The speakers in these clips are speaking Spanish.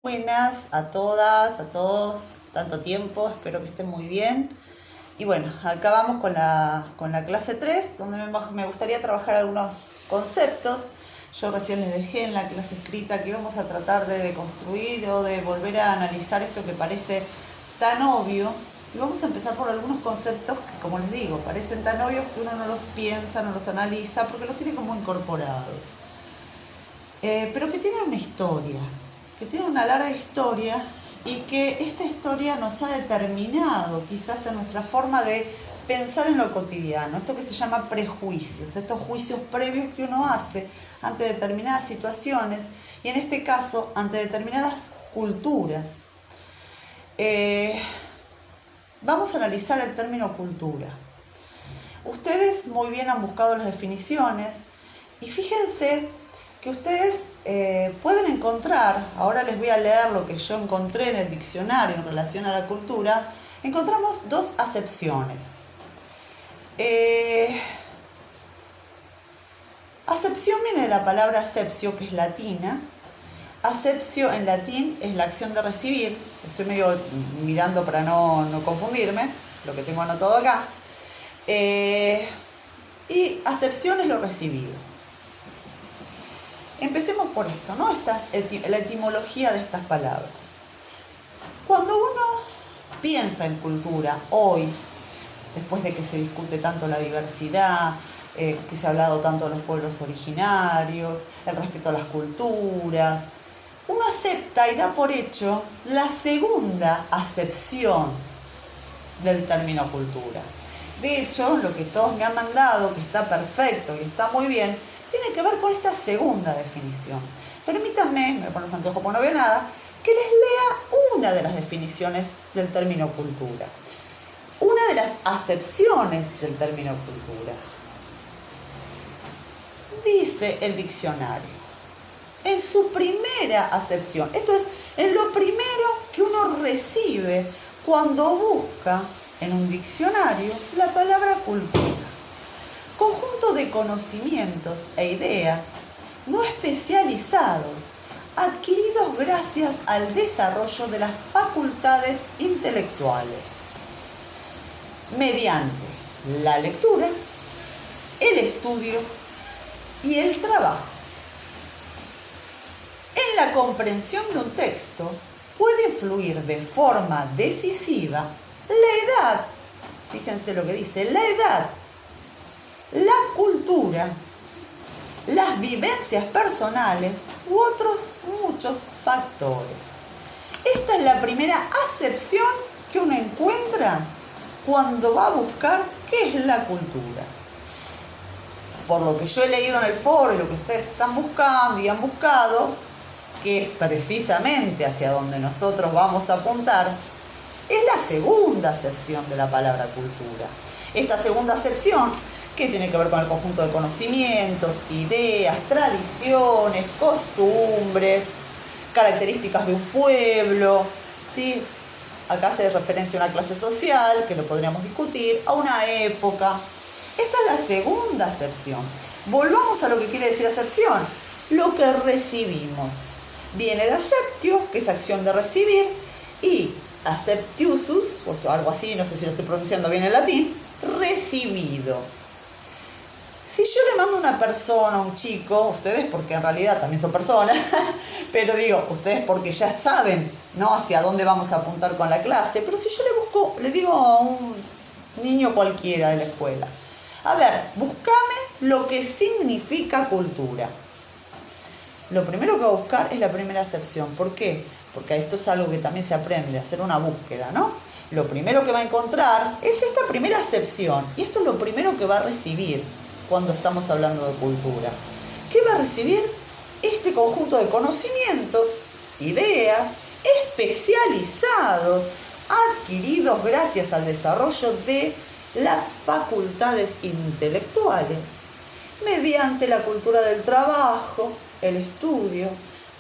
Buenas a todas, a todos, tanto tiempo, espero que estén muy bien. Y bueno, acá vamos con la clase 3, donde me gustaría trabajar algunos conceptos. Yo recién les dejé en la clase escrita que vamos a tratar de deconstruir o de volver a analizar esto que parece tan obvio. Y vamos a empezar por algunos conceptos que, como les digo, parecen tan obvios que uno no los piensa, no los analiza, porque los tiene como incorporados. Pero que tienen una historia, que tienen una larga historia y que esta historia nos ha determinado quizás en nuestra forma de pensar en lo cotidiano, esto que se llama prejuicios, estos juicios previos que uno hace ante determinadas situaciones y en este caso ante determinadas culturas. Vamos a analizar el término cultura. Ustedes muy bien han buscado las definiciones y fíjense que ustedes pueden encontrar, ahora les voy a leer lo que yo encontré en el diccionario en relación a la cultura, encontramos dos acepciones. Acepción viene de la palabra acceptio, que es latina. Aceptio en latín es la acción de recibir. Estoy medio mirando para no confundirme, lo que tengo anotado acá. Y acepción es lo recibido. Empecemos por esto, ¿no? La etimología de estas palabras. Cuando uno piensa en cultura hoy, después de que se discute tanto la diversidad, que se ha hablado tanto de los pueblos originarios, el respeto a las culturas, uno acepta y da por hecho la segunda acepción del término cultura. De hecho, lo que todos me han mandado, que está perfecto y está muy bien, tiene que ver con esta segunda definición. Permítanme, me pongo los anteojos porque no veo nada, que les lea una de las definiciones del término cultura. Una de las acepciones del término cultura. Dice el diccionario, en su primera acepción, esto es, en lo primero que uno recibe cuando busca en un diccionario la palabra cultura. Conjunto de conocimientos e ideas no especializados, adquiridos gracias al desarrollo de las facultades intelectuales, mediante la lectura, el estudio y el trabajo. En la comprensión de un texto puede influir de forma decisiva la edad, fíjense lo que dice, la edad, la cultura, las vivencias personales u otros muchos factores. Esta es la primera acepción que uno encuentra cuando va a buscar qué es la cultura. Por lo que yo he leído en el foro y lo que ustedes están buscando y han buscado, que es precisamente hacia donde nosotros vamos a apuntar, es la segunda acepción de la palabra cultura. Esta segunda acepción, que tiene que ver con el conjunto de conocimientos, ideas, tradiciones, costumbres, características de un pueblo, ¿sí? Acá se referencia a una clase social, que lo podríamos discutir, a una época. Esta es la segunda acepción. Volvamos a lo que quiere decir acepción, lo que recibimos. Viene de acceptio, que es acción de recibir, y acceptiusus, o algo así, no sé si lo estoy pronunciando bien en latín, recibido. Si yo le mando a una persona, un chico, ustedes porque en realidad también son personas, pero digo, ustedes porque ya saben, ¿no?, hacia dónde vamos a apuntar con la clase, pero si yo le digo a un niño cualquiera de la escuela, a ver, búscame lo que significa cultura. Lo primero que va a buscar es la primera acepción. ¿Por qué? Porque esto es algo que también se aprende, hacer una búsqueda, ¿no? Lo primero que va a encontrar es esta primera acepción. Y esto es lo primero que va a recibir cuando estamos hablando de cultura. ¿Qué va a recibir? Este conjunto de conocimientos, ideas, especializados, adquiridos gracias al desarrollo de las facultades intelectuales, mediante la cultura del trabajo, el estudio.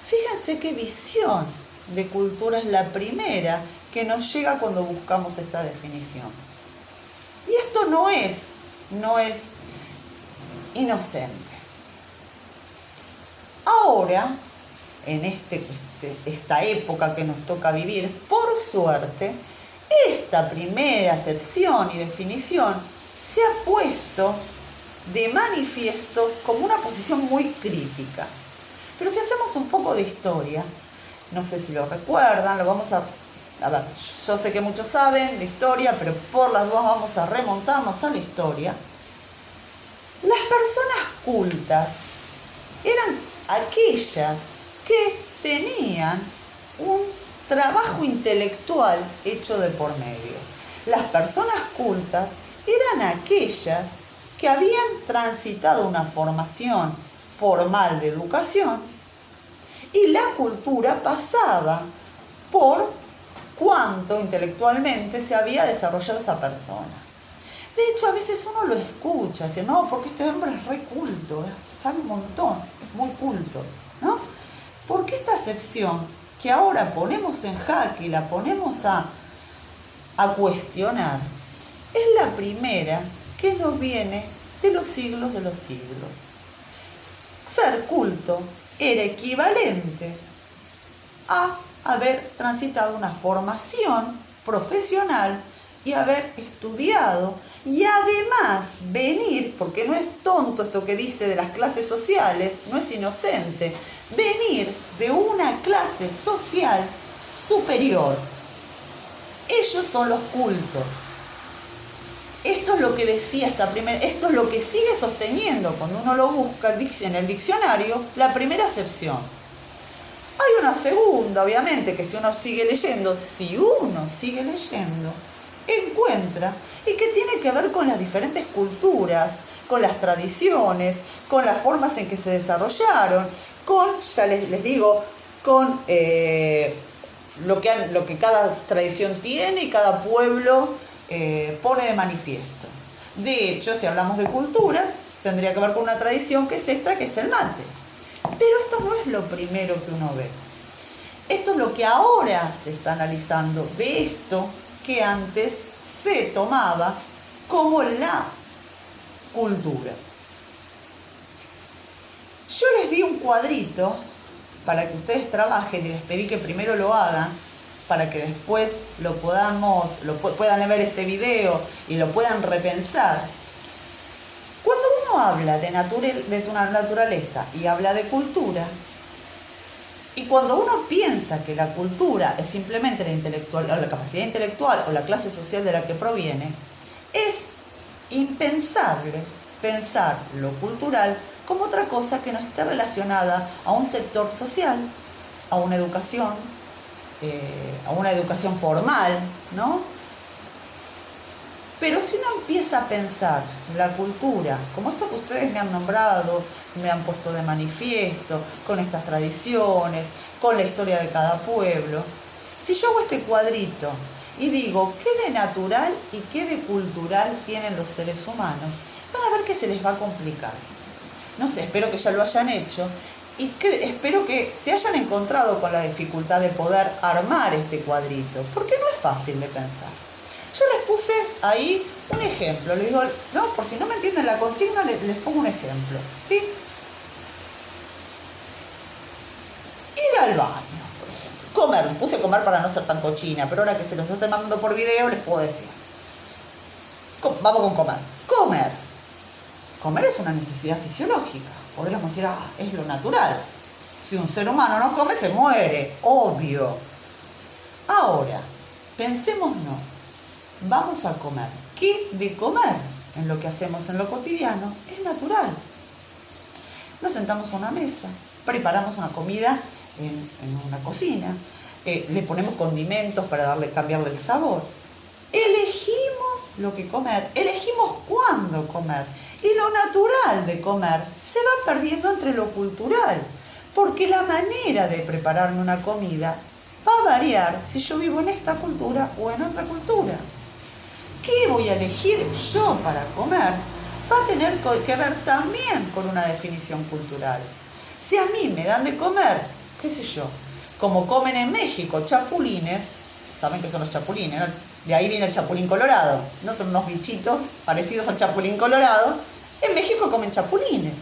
Fíjense qué visión de cultura es la primera que nos llega cuando buscamos esta definición. Y esto no es inocente. Ahora, en esta época que nos toca vivir, por suerte, esta primera acepción y definición se ha puesto de manifiesto como una posición muy crítica. Pero si hacemos un poco de historia, no sé si lo recuerdan, lo vamos a ver, yo sé que muchos saben la historia, pero por las dudas vamos a remontarnos a la historia. Las personas cultas eran aquellas que tenían un trabajo intelectual hecho de por medio. Las personas cultas eran aquellas que habían transitado una formación formal de educación y la cultura pasaba por cuánto intelectualmente se había desarrollado esa persona. De hecho, a veces uno lo escucha, dice, no, porque este hombre es re culto, sabe un montón, es muy culto, ¿no? Porque esta acepción que ahora ponemos en jaque y la ponemos a cuestionar, es la primera que nos viene de los siglos de los siglos. Ser culto era equivalente a haber transitado una formación profesional y haber estudiado y además venir, porque no es tonto esto que dice de las clases sociales, no es inocente, venir de una clase social superior. Ellos son los cultos. Esto es lo que decía esto es lo que sigue sosteniendo cuando uno lo busca en el diccionario, la primera acepción. Hay una segunda, obviamente, que si uno sigue leyendo, encuentra, y que tiene que ver con las diferentes culturas, con las tradiciones, con las formas en que se desarrollaron, ya les digo, con lo que cada tradición tiene y cada pueblo pone de manifiesto. De hecho, si hablamos de cultura, tendría que ver con una tradición que es esta, que es el mate. Pero esto no es lo primero que uno ve. Esto es lo que ahora se está analizando de esto que antes se tomaba como la cultura. Yo les di un cuadrito para que ustedes trabajen y les pedí que primero lo hagan para que después puedan ver este video y lo puedan repensar. Cuando uno habla de naturaleza y habla de cultura, y cuando uno piensa que la cultura es simplemente la capacidad intelectual o la clase social de la que proviene, es impensable pensar lo cultural como otra cosa que no esté relacionada a un sector social, a una educación formal, ¿no? Pero si uno empieza a pensar la cultura, como esto que ustedes me han nombrado, me han puesto de manifiesto, con estas tradiciones, con la historia de cada pueblo, si yo hago este cuadrito y digo qué de natural y qué de cultural tienen los seres humanos, van a ver que se les va a complicar. No sé, espero que ya lo hayan hecho y espero que se hayan encontrado con la dificultad de poder armar este cuadrito, porque no es fácil de pensar. Yo les puse ahí un ejemplo, les digo, no, por si no me entienden la consigna, les pongo un ejemplo, ¿sí? Ir al baño, por ejemplo. Comer, les puse comer para no ser tan cochina, pero ahora que se los estoy mandando por video, les puedo decir. Vamos con comer. Comer es una necesidad fisiológica. Podríamos decir, es lo natural. Si un ser humano no come, se muere, obvio. Ahora, pensémonos. Vamos a comer. ¿Qué de comer en lo que hacemos en lo cotidiano es natural? Nos sentamos a una mesa, preparamos una comida en una cocina, le ponemos condimentos para cambiarle el sabor. Elegimos lo que comer, elegimos cuándo comer. Y lo natural de comer se va perdiendo entre lo cultural, porque la manera de prepararme una comida va a variar si yo vivo en esta cultura o en otra cultura. ¿Qué voy a elegir yo para comer? Va a tener que ver también con una definición cultural. Si a mí me dan de comer, qué sé yo, como comen en México, chapulines, ¿saben qué son los chapulines, no? De ahí viene el chapulín colorado, no son unos bichitos parecidos al chapulín colorado. En México comen chapulines.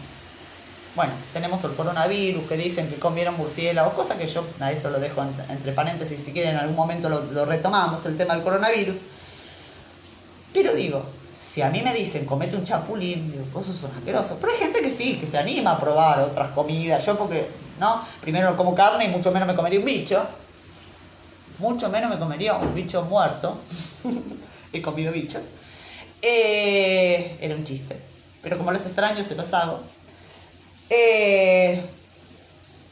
Bueno, tenemos el coronavirus, que dicen que comieron murciélagos, cosa que yo a eso lo dejo entre paréntesis, si quieren en algún momento lo retomamos, el tema del coronavirus. Pero digo, si a mí me dicen comete un chapulín, digo, vos sos un asqueroso. Pero hay gente que sí, que se anima a probar otras comidas. Yo porque, ¿no? Primero no como carne y mucho menos me comería un bicho. Mucho menos me comería un bicho muerto. He comido bichos. Era un chiste. Pero como los extraño, se los hago.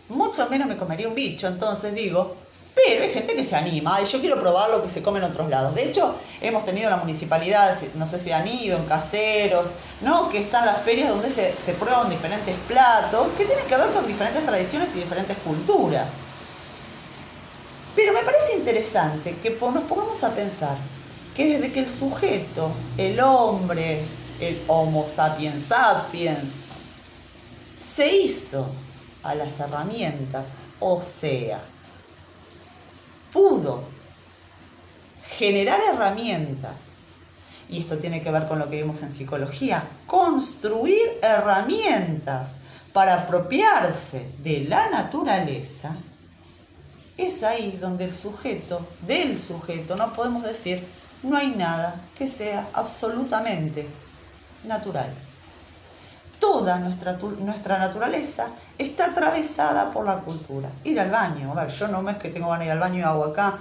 Mucho menos me comería un bicho, entonces digo, pero hay gente que se anima, y yo quiero probar lo que se come en otros lados. De hecho, hemos tenido en la municipalidad, no sé si han ido, en Caseros, ¿no? Que están las ferias donde se prueban diferentes platos, que tienen que ver con diferentes tradiciones y diferentes culturas. Pero me parece interesante que nos pongamos a pensar que desde que el sujeto, el hombre, el Homo sapiens sapiens, se hizo a las herramientas, o sea, pudo generar herramientas, y esto tiene que ver con lo que vimos en psicología, construir herramientas para apropiarse de la naturaleza, es ahí donde del sujeto, no podemos decir, no hay nada que sea absolutamente natural. Toda nuestra naturaleza está atravesada por la cultura. Ir al baño, a ver, yo no es que tengo ganas de ir al baño y hago acá.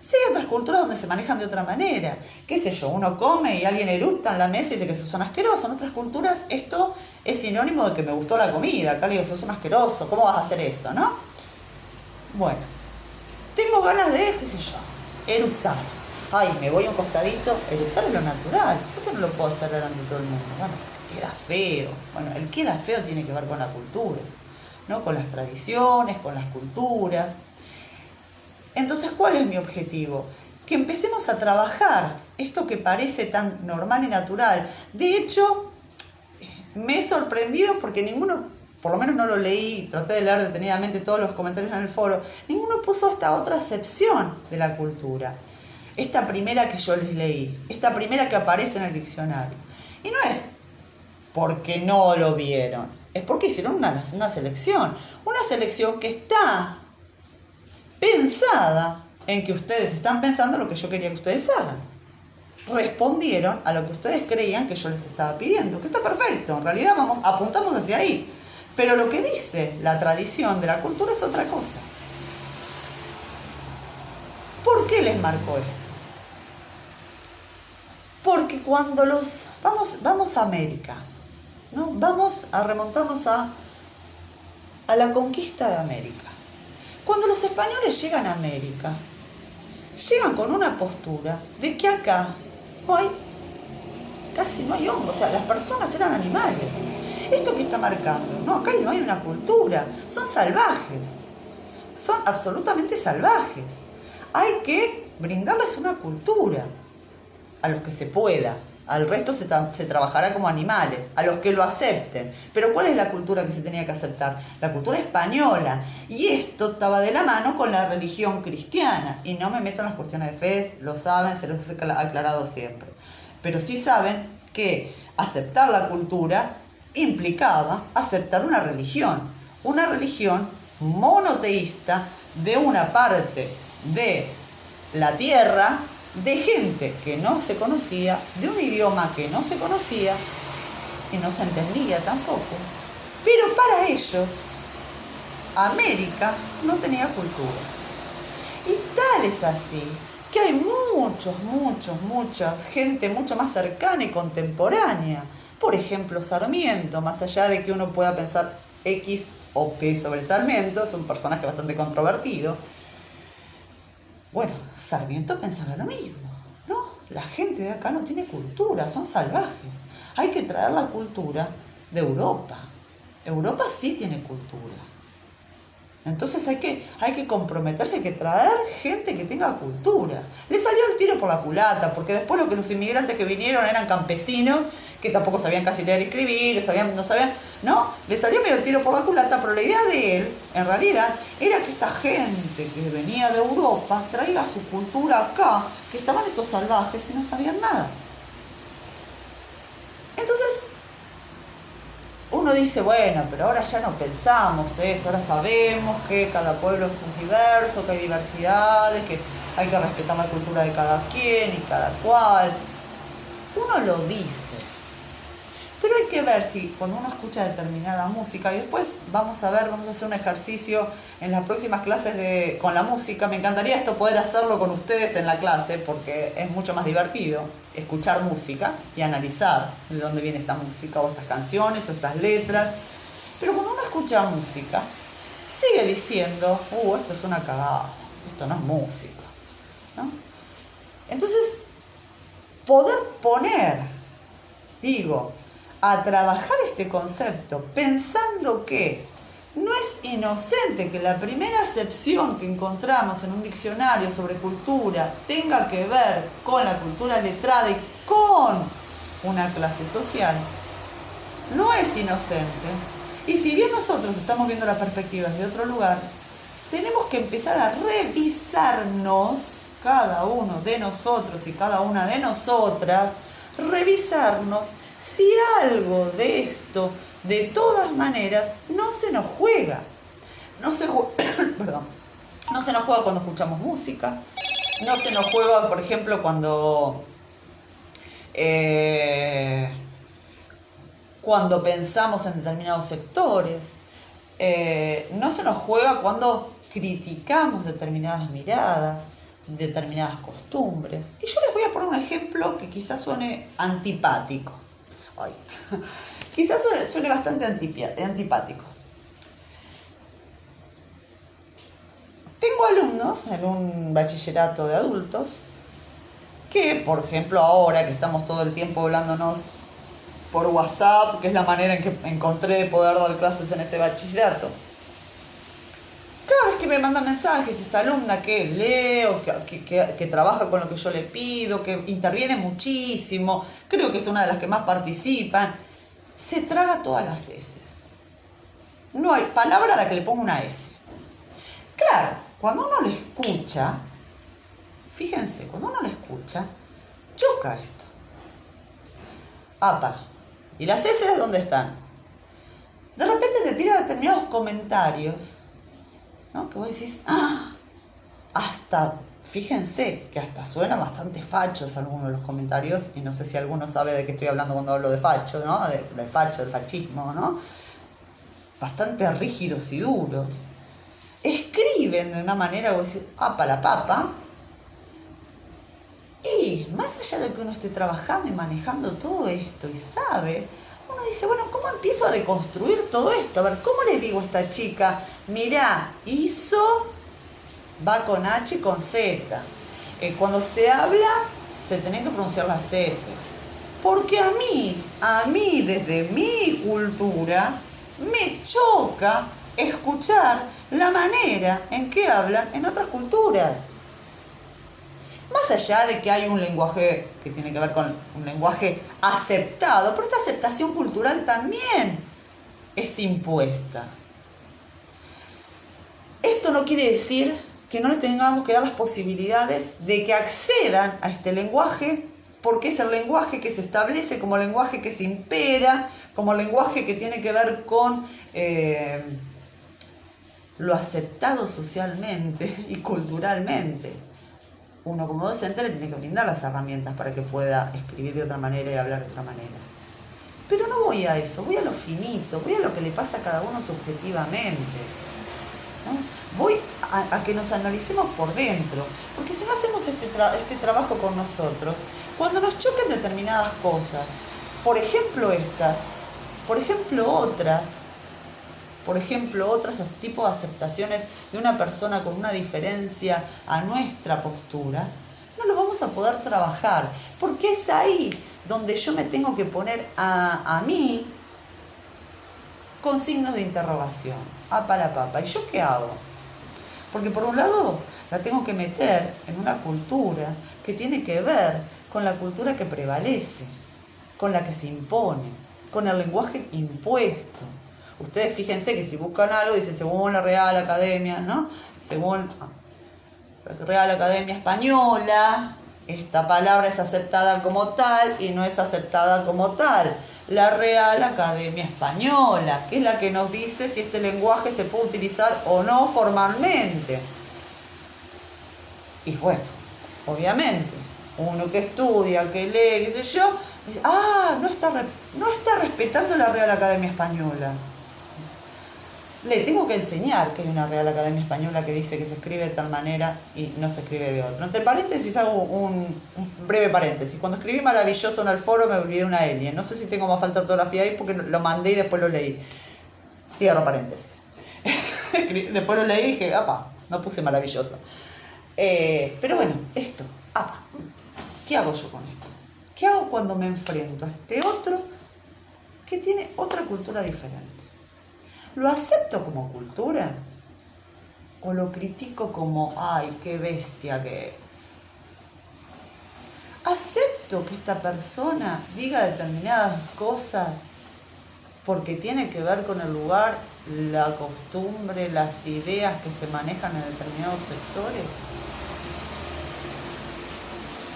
Sí, hay otras culturas donde se manejan de otra manera. Qué sé yo, uno come y alguien eructa en la mesa y dice que sos un asqueroso. En otras culturas esto es sinónimo de que me gustó la comida. Acá le digo, sos un asqueroso, ¿cómo vas a hacer eso, no? Bueno, tengo ganas de, qué sé yo, eructar. Ay, me voy a un costadito, eructar es lo natural. ¿Por qué no lo puedo hacer delante de todo el mundo? Bueno, queda feo. Bueno, el queda feo tiene que ver con la cultura, ¿no? Con las tradiciones, con las culturas. Entonces, ¿cuál es mi objetivo? Que empecemos a trabajar esto que parece tan normal y natural. De hecho, me he sorprendido porque ninguno, por lo menos no lo leí, traté de leer detenidamente todos los comentarios en el foro, ninguno puso esta otra acepción de la cultura. Esta primera que yo les leí, esta primera que aparece en el diccionario. Y no es porque no lo vieron, es porque hicieron una selección que está pensada en que ustedes están pensando lo que yo quería que ustedes hagan. Respondieron a lo que ustedes creían que yo les estaba pidiendo, que está perfecto, en realidad apuntamos hacia ahí. Pero lo que dice la tradición de la cultura es otra cosa. ¿Por qué les marcó esto? Porque cuando vamos a América, ¿no? Vamos a remontarnos a la conquista de América. Cuando los españoles llegan a América, llegan con una postura de que acá casi no hay hombres, o sea, las personas eran animales. Esto que está marcando, no, acá no hay una cultura, son salvajes, son absolutamente salvajes. Hay que brindarles una cultura a los que se pueda. Al resto se trabajará como animales, a los que lo acepten. Pero ¿cuál es la cultura que se tenía que aceptar? La cultura española. Y esto estaba de la mano con la religión cristiana. Y no me meto en las cuestiones de fe, lo saben, se los he aclarado siempre. Pero sí saben que aceptar la cultura implicaba aceptar una religión monoteísta de una parte de la tierra, de gente que no se conocía, de un idioma que no se conocía y no se entendía tampoco. Pero para ellos, América no tenía cultura. Y tal es así que hay mucha gente mucho más cercana y contemporánea. Por ejemplo, Sarmiento, más allá de que uno pueda pensar X o P sobre Sarmiento, es un personaje bastante controvertido. Bueno, Sarmiento pensaba lo mismo, ¿no? La gente de acá no tiene cultura, son salvajes. Hay que traer la cultura de Europa. Europa sí tiene cultura. Entonces hay que comprometerse, hay que traer gente que tenga cultura. Le salió el tiro por la culata, porque después lo que los inmigrantes que vinieron eran campesinos, que tampoco sabían casi leer y escribir, ¿no? Le salió medio el tiro por la culata, pero la idea de él, en realidad, era que esta gente que venía de Europa traiga su cultura acá, que estaban estos salvajes y no sabían nada. Entonces, uno dice, bueno, pero ahora ya no pensamos eso, ahora sabemos que cada pueblo es diverso, que hay diversidades, que hay que respetar la cultura de cada quien y cada cual. Uno lo dice, pero hay que ver si cuando uno escucha determinada música, y después vamos a hacer un ejercicio en las próximas clases con la música. Me encantaría esto poder hacerlo con ustedes en la clase, porque es mucho más divertido escuchar música y analizar de dónde viene esta música, o estas canciones, o estas letras. Pero cuando uno escucha música, sigue diciendo, esto es una cagada, esto no es música, ¿no? Entonces, poder poner, a trabajar este concepto pensando que no es inocente que la primera acepción que encontramos en un diccionario sobre cultura tenga que ver con la cultura letrada y con una clase social, no es inocente. Y si bien nosotros estamos viendo la perspectiva de otro lugar, tenemos que empezar a revisarnos, cada uno de nosotros y cada una de nosotras, revisarnos si algo de esto, de todas maneras, no se nos juega. No se nos juega cuando escuchamos música, no se nos juega, por ejemplo, cuando pensamos en determinados sectores, no se nos juega cuando criticamos determinadas miradas, determinadas costumbres. Y yo les voy a poner un ejemplo que quizás suene antipático. Quizás suene bastante antipático. Tengo alumnos en un bachillerato de adultos que, por ejemplo, ahora que estamos todo el tiempo hablándonos por WhatsApp, que es la manera en que encontré de poder dar clases en ese bachillerato, cada vez que me manda mensajes esta alumna que lee, que trabaja con lo que yo le pido, que interviene muchísimo, creo que es una de las que más participan, se traga todas las S. No hay palabra a la que le ponga una S. Claro, cuando uno le escucha, fíjense, cuando uno le escucha, choca esto. ¿Y las S dónde están? De repente te tira determinados comentarios, ¿no? Que vos decís, fíjense que hasta suenan bastante fachos algunos de los comentarios, y no sé si alguno sabe de qué estoy hablando cuando hablo de facho, ¿no? De facho, del fascismo, ¿no? Bastante rígidos y duros. Escriben de una manera que vos decís, la papa. Y más allá de que uno esté trabajando y manejando todo esto y sabe, uno dice, bueno, ¿cómo empiezo a deconstruir todo esto? A ver, ¿cómo le digo a esta chica? Mirá, va con H y con Z. Cuando se habla, se tienen que pronunciar las S. Porque a mí, desde mi cultura, me choca escuchar la manera en que hablan en otras culturas. Más allá de que hay un lenguaje que tiene que ver con un lenguaje aceptado, pero esta aceptación cultural también es impuesta. Esto no quiere decir que no les tengamos que dar las posibilidades de que accedan a este lenguaje, porque es el lenguaje que se establece como lenguaje que se impera, como lenguaje que tiene que ver con lo aceptado socialmente y culturalmente. Uno como docente le tiene que brindar las herramientas para que pueda escribir de otra manera y hablar de otra manera. Pero no voy a eso, voy a lo finito, voy a lo que le pasa a cada uno subjetivamente, ¿no? Voy a que nos analicemos por dentro, porque si no hacemos este trabajo con nosotros, cuando nos choquen determinadas cosas, por ejemplo estas, por ejemplo otras tipo de aceptaciones de una persona con una diferencia a nuestra postura, no lo vamos a poder trabajar, porque es ahí donde yo me tengo que poner a mí con signos de interrogación. ¿Y yo qué hago? Porque por un lado la tengo que meter en una cultura que tiene que ver con la cultura que prevalece, con la que se impone, con el lenguaje impuesto. Ustedes fíjense que si buscan algo, dice según la Real Academia, ¿no? Según la Real Academia Española, esta palabra es aceptada como tal y no es aceptada como tal. La Real Academia Española, que es la que nos dice si este lenguaje se puede utilizar o no formalmente. Y bueno, obviamente, uno que estudia, que lee, qué sé yo, dice, no está respetando la Real Academia Española. Le tengo que enseñar que hay una Real Academia Española que dice que se escribe de tal manera y no se escribe de otra. Entre paréntesis hago un breve paréntesis. Cuando escribí Maravilloso en el foro me olvidé una L. No sé si tengo más falta de ortografía ahí porque lo mandé y después lo leí. Cierro paréntesis. Después lo leí y dije, no puse Maravillosa. Pero bueno, esto, ¿qué hago yo con esto? ¿Qué hago cuando me enfrento a este otro que tiene otra cultura diferente? ¿Lo acepto como cultura? ¿O lo critico como, qué bestia que es? ¿Acepto que esta persona diga determinadas cosas porque tiene que ver con el lugar, la costumbre, las ideas que se manejan en determinados sectores?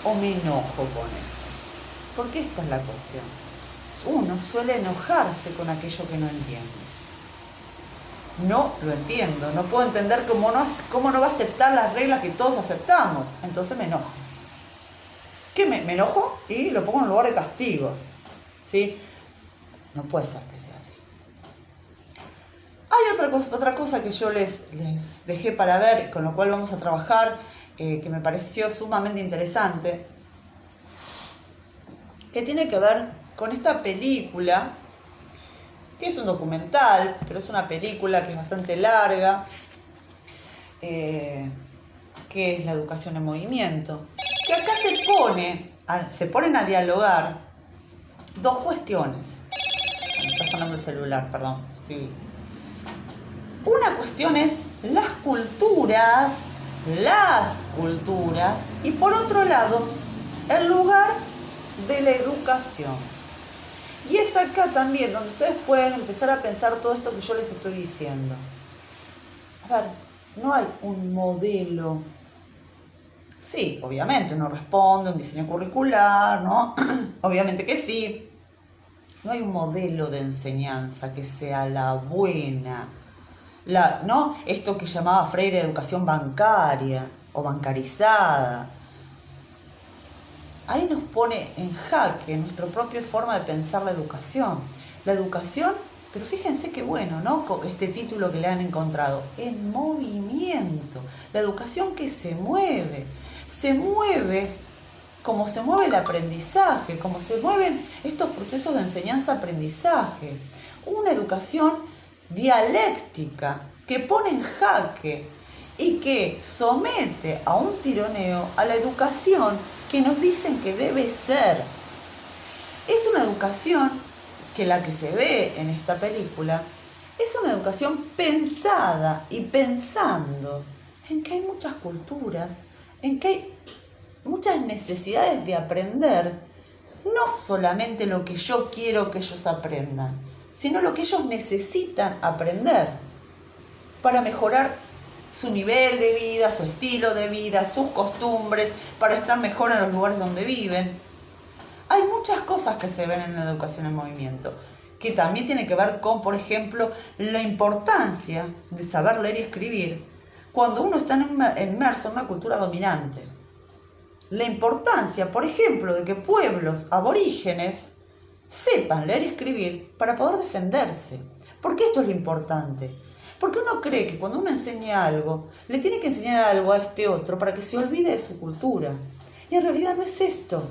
¿O me enojo con esto? Porque esta es la cuestión. Uno suele enojarse con aquello que no entiende. No lo entiendo, no puedo entender cómo no va a aceptar las reglas que todos aceptamos. Entonces me enojo. ¿Qué me enojo? Y lo pongo en un lugar de castigo. ¿Sí? No puede ser que sea así. Hay otra cosa que yo les dejé para ver, con lo cual vamos a trabajar, que me pareció sumamente interesante, que tiene que ver con esta película, que es un documental, pero es una película que es bastante larga, que es La educación en movimiento, que acá se ponen a dialogar dos cuestiones. Me está sonando el celular, perdón. Una cuestión es las culturas, y por otro lado, el lugar de la educación. Y es acá también donde ustedes pueden empezar a pensar todo esto que yo les estoy diciendo. A ver, no hay un modelo. Sí, obviamente uno responde, un diseño curricular, ¿no? Obviamente que sí. No hay un modelo de enseñanza que sea la buena, ¿no? Esto que llamaba Freire educación bancaria o bancarizada. Ahí nos pone en jaque nuestra propia forma de pensar la educación. La educación, pero fíjense qué bueno, ¿no? Con este título que le han encontrado, en movimiento. La educación que se mueve como se mueve el aprendizaje, como se mueven estos procesos de enseñanza-aprendizaje. Una educación dialéctica que pone en jaque y que somete a un tironeo a la educación que nos dicen que debe ser. Es una educación que la que se ve en esta película es una educación pensada y pensando en que hay muchas culturas, en que hay muchas necesidades de aprender, no solamente lo que yo quiero que ellos aprendan, sino lo que ellos necesitan aprender para mejorar su nivel de vida, su estilo de vida, sus costumbres, para estar mejor en los lugares donde viven. Hay muchas cosas que se ven en la educación en movimiento, que también tiene que ver con, por ejemplo, la importancia de saber leer y escribir cuando uno está inmerso en una cultura dominante. La importancia, por ejemplo, de que pueblos aborígenes sepan leer y escribir para poder defenderse. ¿Por qué esto es lo importante? Porque uno cree que cuando uno enseña algo, le tiene que enseñar algo a este otro para que se olvide de su cultura. Y en realidad no es esto.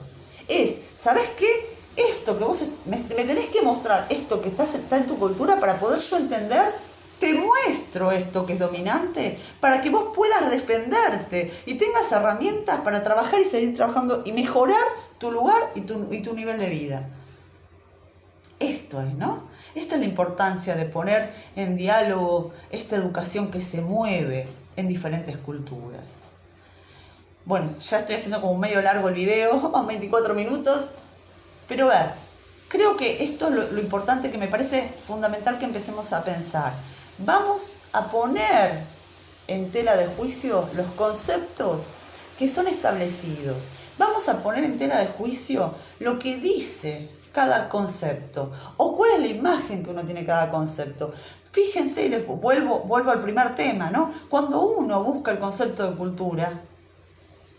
¿Sabes qué? Esto que vos me tenés que mostrar, esto que está en tu cultura para poder yo entender, te muestro esto que es dominante para que vos puedas defenderte y tengas herramientas para trabajar y seguir trabajando y mejorar tu lugar y tu nivel de vida. Esto es, ¿no? Esta es la importancia de poner en diálogo esta educación que se mueve en diferentes culturas. Bueno, ya estoy haciendo como medio largo el video, van 24 minutos, pero ver, creo que esto es lo importante que me parece fundamental que empecemos a pensar. Vamos a poner en tela de juicio los conceptos que son establecidos. Vamos a poner en tela de juicio lo que dice cada concepto o cuál es la imagen que uno tiene de cada concepto. Fíjense, y les vuelvo al primer tema, ¿no? Cuando uno busca el concepto de cultura,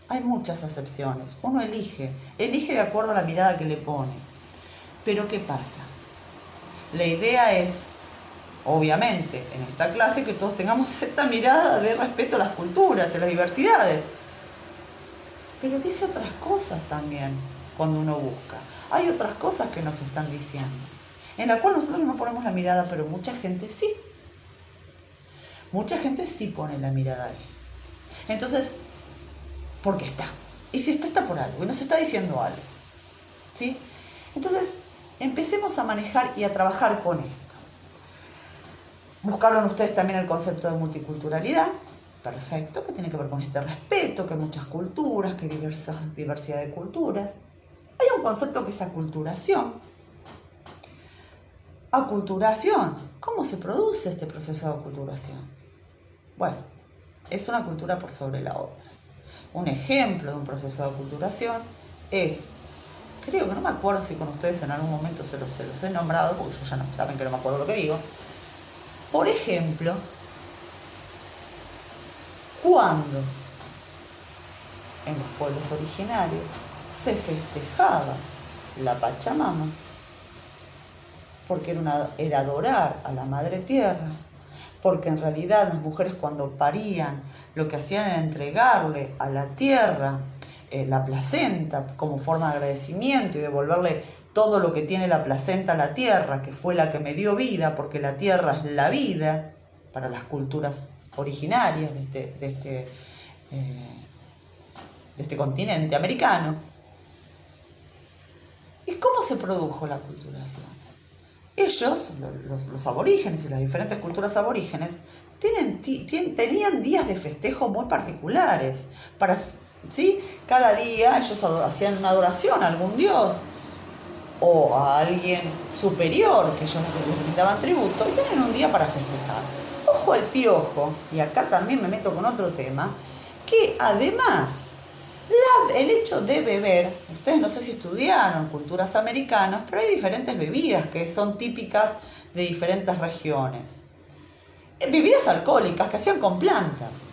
hay muchas acepciones. Uno elige de acuerdo a la mirada que le pone. Pero ¿qué pasa? La idea es, obviamente, en esta clase que todos tengamos esta mirada de respeto a las culturas, a las diversidades. Pero dice otras cosas también cuando uno busca. Hay otras cosas que nos están diciendo, en la cual nosotros no ponemos la mirada, pero mucha gente sí. Mucha gente sí pone la mirada ahí. Entonces, porque está. Y si está por algo, y nos está diciendo algo. ¿Sí? Entonces, empecemos a manejar y a trabajar con esto. Buscaron ustedes también el concepto de multiculturalidad. Perfecto, que tiene que ver con este respeto, que hay muchas culturas, que hay diversidad de culturas. Hay un concepto que es aculturación. Aculturación. ¿Cómo se produce este proceso de aculturación? Bueno, es una cultura por sobre la otra. Un ejemplo de un proceso de aculturación es, creo que no me acuerdo si con ustedes en algún momento se los he nombrado, porque yo ya no, saben que no me acuerdo lo que digo. Por ejemplo, cuando en los pueblos originarios se festejaba la Pachamama, porque era adorar a la Madre Tierra, porque en realidad las mujeres cuando parían lo que hacían era entregarle a la tierra la placenta como forma de agradecimiento y devolverle todo lo que tiene la placenta a la tierra, que fue la que me dio vida, porque la tierra es la vida para las culturas originarias de este continente americano. ¿Y cómo se produjo la aculturación? Ellos, los aborígenes y las diferentes culturas aborígenes, tenían días de festejo muy particulares. ¿Sí? Cada día ellos hacían una adoración a algún dios o a alguien superior que ellos les brindaban tributo y tenían un día para festejar. Ojo al piojo, y acá también me meto con otro tema, que además el hecho de beber, ustedes no sé si estudiaron culturas americanas, pero hay diferentes bebidas que son típicas de diferentes regiones. Bebidas alcohólicas que hacían con plantas.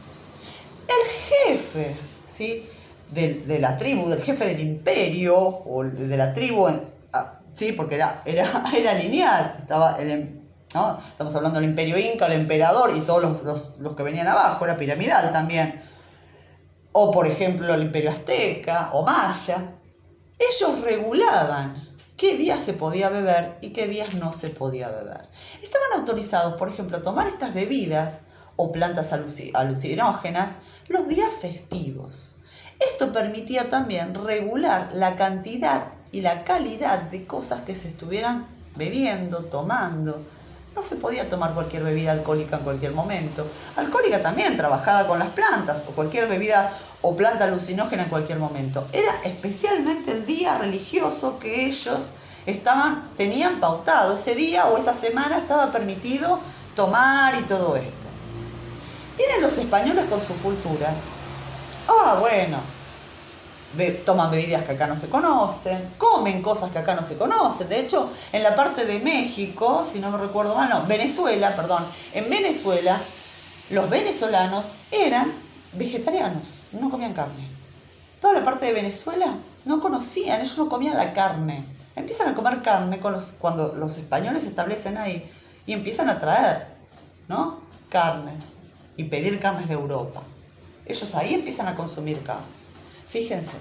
El jefe, ¿sí?, de la tribu, del jefe del imperio, o de la tribu, ¿sí?, porque era lineal, ¿no? Estamos hablando del imperio inca, el emperador y todos los que venían abajo, era piramidal también. O por ejemplo el imperio azteca o maya. Ellos regulaban qué días se podía beber y qué días no se podía beber. Estaban autorizados, por ejemplo, a tomar estas bebidas o plantas alucinógenas los días festivos. Esto permitía también regular la cantidad y la calidad de cosas que se estuvieran bebiendo, tomando. No se podía tomar cualquier bebida alcohólica en cualquier momento. Alcohólica también, trabajada con las plantas, o cualquier bebida o planta alucinógena en cualquier momento. Era especialmente el día religioso que ellos tenían pautado. Ese día o esa semana estaba permitido tomar y todo esto. Vienen los españoles con su cultura. Bueno, toman bebidas que acá no se conocen, comen cosas que acá no se conocen. De hecho, en la parte de México, si no me recuerdo mal, en Venezuela, los venezolanos eran vegetarianos, no comían carne. Toda la parte de Venezuela no conocían, ellos no comían la carne. Empiezan a comer carne cuando los españoles se establecen ahí y empiezan a traer, ¿no?, carnes y pedir carnes de Europa. Ellos ahí empiezan a consumir carne. Fíjense,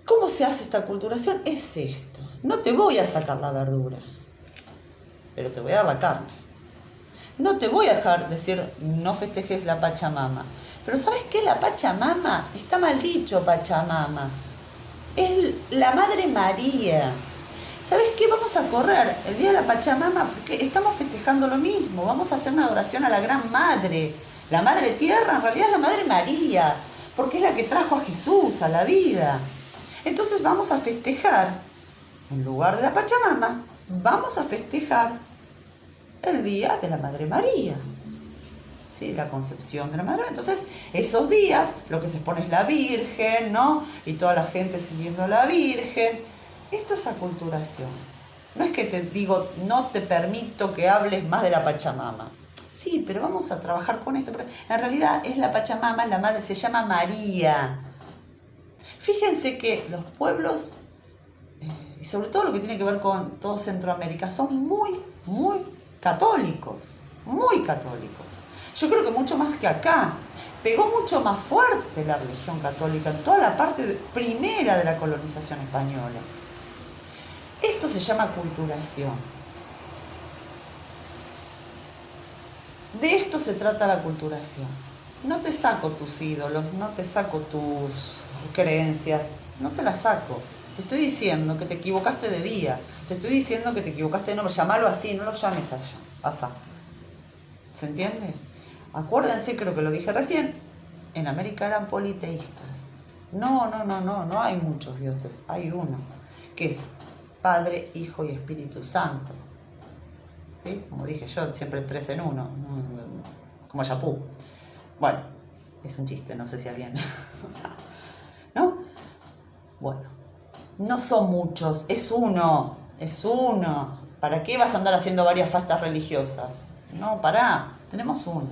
¿cómo se hace esta aculturación? Es esto. No te voy a sacar la verdura, pero te voy a dar la carne. No te voy a dejar decir, no festejes la Pachamama. Pero ¿sabes qué? La Pachamama, está mal dicho Pachamama. Es la Madre María. ¿Sabes qué? Vamos a correr el día de la Pachamama porque estamos festejando lo mismo. Vamos a hacer una adoración a la Gran Madre. La Madre Tierra en realidad es la Madre María, porque es la que trajo a Jesús a la vida. Entonces vamos a festejar, en lugar de la Pachamama, vamos a festejar el Día de la Madre María. ¿sí? La concepción de la Madre. Entonces, esos días lo que se expone es la Virgen, ¿no? Y toda la gente siguiendo a la Virgen. Esto es aculturación. No es que te digo, no te permito que hables más de la Pachamama. Sí, pero vamos a trabajar con esto. Pero en realidad es la Pachamama, la madre, se llama María. Fíjense que los pueblos, y sobre todo lo que tiene que ver con todo Centroamérica, son muy, muy católicos. Muy católicos. Yo creo que mucho más que acá. Pegó mucho más fuerte la religión católica en toda la parte primera de la colonización española. Esto se llama aculturación. De esto se trata la aculturación. No te saco tus ídolos, no te saco tus creencias, no te las saco. Te estoy diciendo que te equivocaste de día, te estoy diciendo que te equivocaste de nombre, llamalo así, no lo llames allá, asá. ¿Se entiende? Acuérdense, creo que lo dije recién, en América eran politeístas. No hay muchos dioses, hay uno, que es Padre, Hijo y Espíritu Santo. ¿Sí? Como dije yo, siempre 3 en 1, como Yapú. Bueno, es un chiste, no sé si alguien... ¿No? Bueno, no son muchos, es uno. ¿Para qué vas a andar haciendo varias fastas religiosas? No, pará, tenemos uno.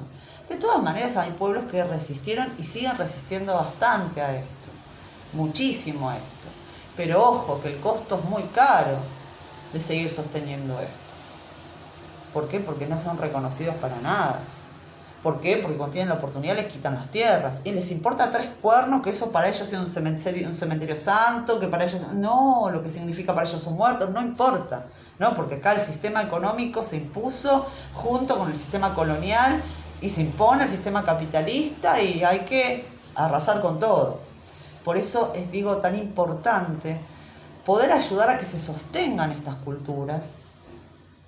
De todas maneras hay pueblos que resistieron y siguen resistiendo bastante a esto, muchísimo a esto. Pero ojo, que el costo es muy caro de seguir sosteniendo esto. ¿Por qué? Porque no son reconocidos para nada. ¿Por qué? Porque cuando tienen la oportunidad les quitan las tierras. Y les importa 3 cuernos que eso para ellos sea un cementerio santo, que para ellos... No, lo que significa para ellos son muertos, no importa. No, porque acá el sistema económico se impuso junto con el sistema colonial y se impone el sistema capitalista y hay que arrasar con todo. Por eso es, digo, tan importante poder ayudar a que se sostengan estas culturas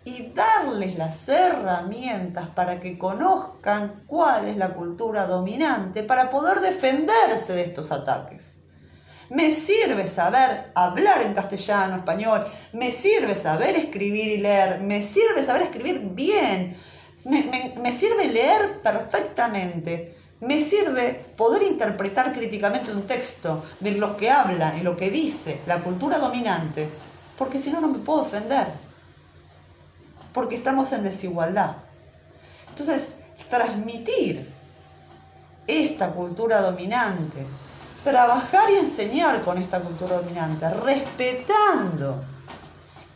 y darles las herramientas para que conozcan cuál es la cultura dominante para poder defenderse de estos ataques. Me sirve saber hablar en castellano, español, me sirve saber escribir y leer, me sirve saber escribir bien, me sirve leer perfectamente, me sirve poder interpretar críticamente un texto de lo que habla y lo que dice la cultura dominante, porque si no, no me puedo defender. Porque estamos en desigualdad. Entonces, transmitir esta cultura dominante, trabajar y enseñar con esta cultura dominante, respetando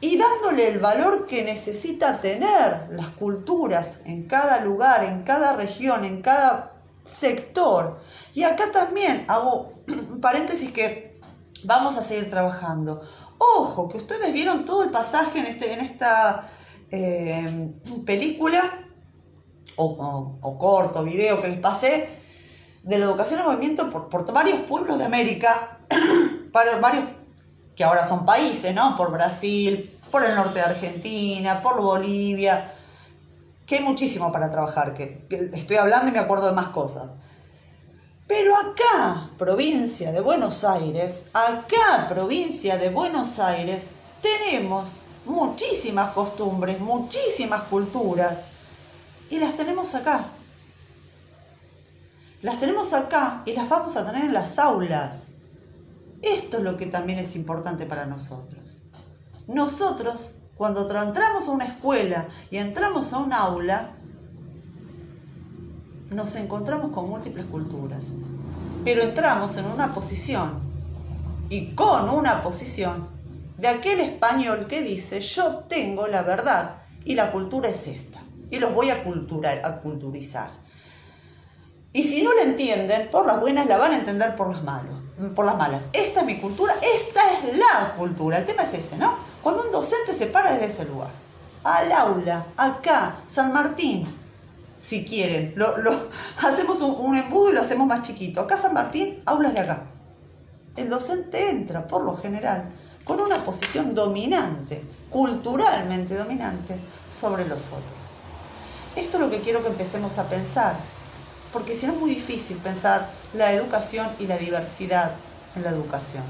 y dándole el valor que necesita tener las culturas en cada lugar, en cada región, en cada sector. Y acá también hago un paréntesis que vamos a seguir trabajando. Ojo, que ustedes vieron todo el pasaje en esta película o corto, video que les pasé de la educación en movimiento por varios pueblos de América, varios que ahora son países, ¿no? Por Brasil, por el norte de Argentina, por Bolivia, que hay muchísimo para trabajar, que estoy hablando y me acuerdo de más cosas. Pero acá, provincia de Buenos Aires, tenemos muchísimas costumbres, muchísimas culturas, y las tenemos acá. Las tenemos acá y las vamos a tener en las aulas. Esto es lo que también es importante para nosotros. Nosotros, cuando entramos a una escuela y entramos a un aula, nos encontramos con múltiples culturas, pero entramos en una posición y con una posición de aquel español que dice: yo tengo la verdad y la cultura es esta y los voy a culturizar. Y si no la entienden por las buenas, la van a entender por las malas. Esta es mi cultura, esta es la cultura. El tema es ese, ¿no? Cuando un docente se para desde ese lugar, al aula, acá, San Martín, si quieren, hacemos un embudo y lo hacemos más chiquito. Acá San Martín, aulas de acá. El docente entra, por lo general, con una posición dominante, culturalmente dominante, sobre los otros. Esto es lo que quiero que empecemos a pensar, porque si no es muy difícil pensar la educación y la diversidad en la educación.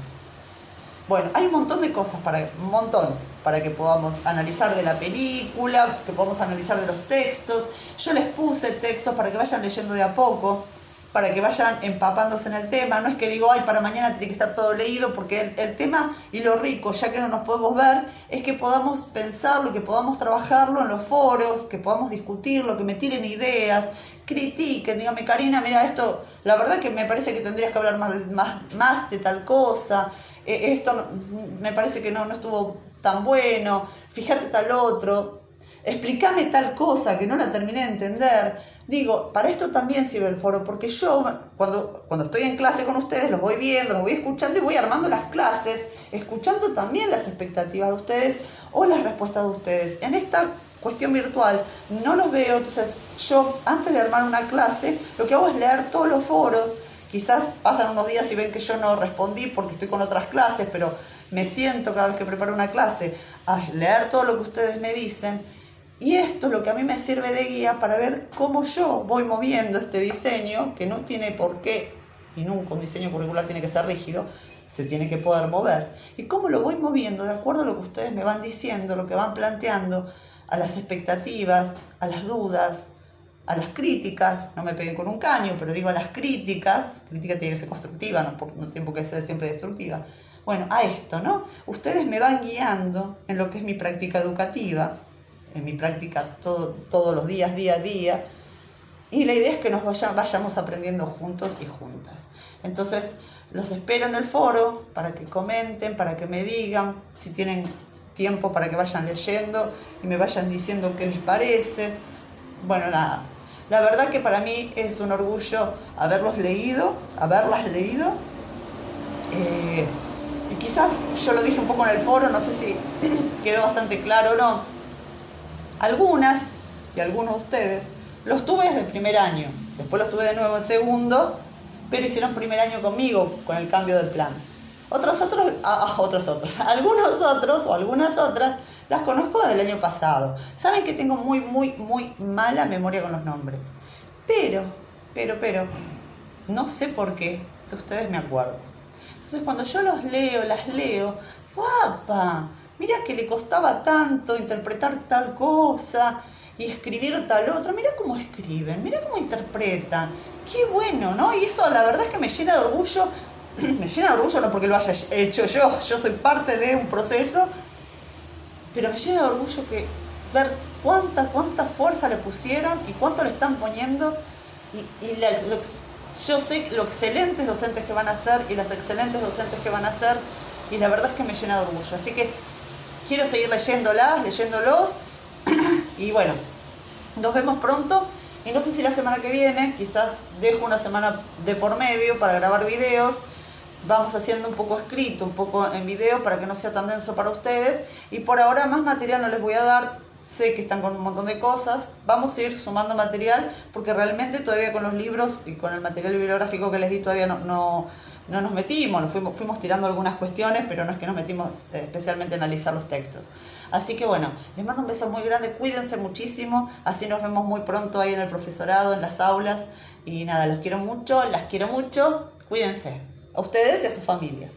Bueno, hay un montón de cosas, para que podamos analizar de la película, que podamos analizar de los textos. Yo les puse textos para que vayan leyendo de a poco, para que vayan empapándose en el tema. No es que digo, ay, para mañana tiene que estar todo leído, porque el tema y lo rico, ya que no nos podemos ver, es que podamos pensarlo, que podamos trabajarlo en los foros, que podamos discutirlo, que me tiren ideas, critiquen, díganme, Karina, mira, esto, la verdad que me parece que tendrías que hablar más de tal cosa, esto me parece que no estuvo tan bueno, fíjate tal otro, explícame tal cosa que no la terminé de entender. Digo, para esto también sirve el foro, porque yo cuando estoy en clase con ustedes los voy viendo, los voy escuchando y voy armando las clases, escuchando también las expectativas de ustedes o las respuestas de ustedes. En esta cuestión virtual no los veo, entonces yo antes de armar una clase lo que hago es leer todos los foros. Quizás pasan unos días y ven que yo no respondí porque estoy con otras clases, pero me siento cada vez que preparo una clase a leer todo lo que ustedes me dicen. Y esto es lo que a mí me sirve de guía para ver cómo yo voy moviendo este diseño, que no tiene por qué, y nunca un diseño curricular tiene que ser rígido, se tiene que poder mover. Y cómo lo voy moviendo de acuerdo a lo que ustedes me van diciendo, lo que van planteando, a las expectativas, a las dudas, a las críticas. No me peguen con un caño, pero digo a las crítica tiene que ser constructiva, no tiene por qué ser siempre destructiva. Bueno, a esto, ¿no? Ustedes me van guiando en lo que es mi práctica educativa, en mi práctica todos los días, día a día, y la idea es que nos vayamos aprendiendo juntos y juntas. Entonces, los espero en el foro para que comenten, para que me digan, si tienen tiempo para que vayan leyendo y me vayan diciendo qué les parece. Bueno, nada, la verdad que para mí es un orgullo haberlas leído, y quizás yo lo dije un poco en el foro, no sé si quedó bastante claro o no. Algunas y algunos de ustedes los tuve desde el primer año, después los tuve de nuevo en segundo, pero hicieron primer año conmigo con el cambio de plan. Algunos otros o algunas otras las conozco desde el año pasado. Saben que tengo muy mala memoria con los nombres, pero, no sé por qué de ustedes me acuerdo. Entonces cuando yo las leo, ¡guapa! Mira que le costaba tanto interpretar tal cosa y escribir tal otra. Mira cómo escriben, mira cómo interpretan. Qué bueno, ¿no? Y eso la verdad es que me llena de orgullo. Me llena de orgullo no porque lo haya hecho yo soy parte de un proceso, pero me llena de orgullo ver cuánta fuerza le pusieron y cuánto le están poniendo. Yo sé lo excelentes docentes que van a ser y las excelentes docentes que van a ser, y la verdad es que me llena de orgullo. Así que quiero seguir leyéndolos, y bueno, nos vemos pronto. Y no sé si la semana que viene, quizás dejo una semana de por medio para grabar videos. Vamos haciendo un poco escrito, un poco en video, para que no sea tan denso para ustedes. Y por ahora más material no les voy a dar. Sé que están con un montón de cosas. Vamos a ir sumando material, porque realmente todavía con los libros y con el material bibliográfico que les di todavía no nos metimos. Fuimos tirando algunas cuestiones, pero no es que nos metimos especialmente a analizar los textos. Así que bueno, les mando un beso muy grande, cuídense muchísimo, así nos vemos muy pronto ahí en el profesorado, en las aulas. Y nada, los quiero mucho, las quiero mucho, cuídense, a ustedes y a sus familias.